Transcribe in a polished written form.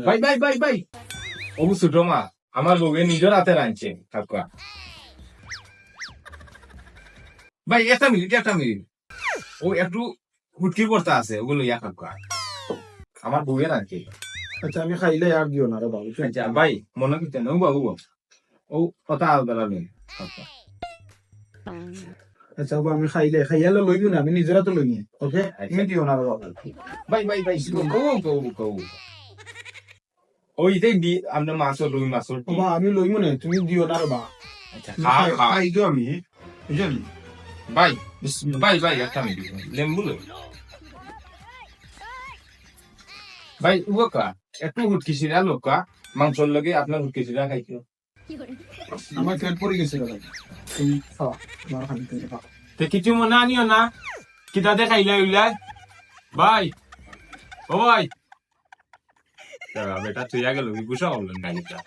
ভাই ভাই ভাই ভাই ও ছোট মা আমার বউয়ে নিজের হাতে রাঁধছে কাকা ভাই একটা মিনিট ও একটু হুটকি পড়তা আছে ওগুলো ইয়া কাকা আমার বউয়ে রাঁধছে আচ্ছা আমি খাইলে আর দিও না রে বাবু আচ্ছা ভাই মনে করতেন ও বাবু ও কথা আলাদা নেই কাকা আচ্ছা বাবু আমি খাইয়ালে লইবি না আমি নিজেরা তো লইনি ওকে তুমি দিও না রে বাবু ভাই ভাই ভাই কৌ ওই যে আমরা মাছর রুই মাছর বাবা আমি লইবো না তুমি দিও না রে বাবা আচ্ছা খা খা খাই দিও আমি বুঝলি ভাই ভাই ভাই একটা মিনিট লেম্বু লই ভাই উকা একটু হুটকি সিরা লোকা মাংসর লগে আপনার হুটকি সিরা খাইছো আমার পেট পড়ে গেছে রে ভাই তুমি খাওয়া আমার খালি তুমি খাও তে কিছু মনে আনিও না কিতা দেখাইলা উইলা ভাই ও ভাই বেটা তুই আগে লবি বুঝা হলেন গাড়িটা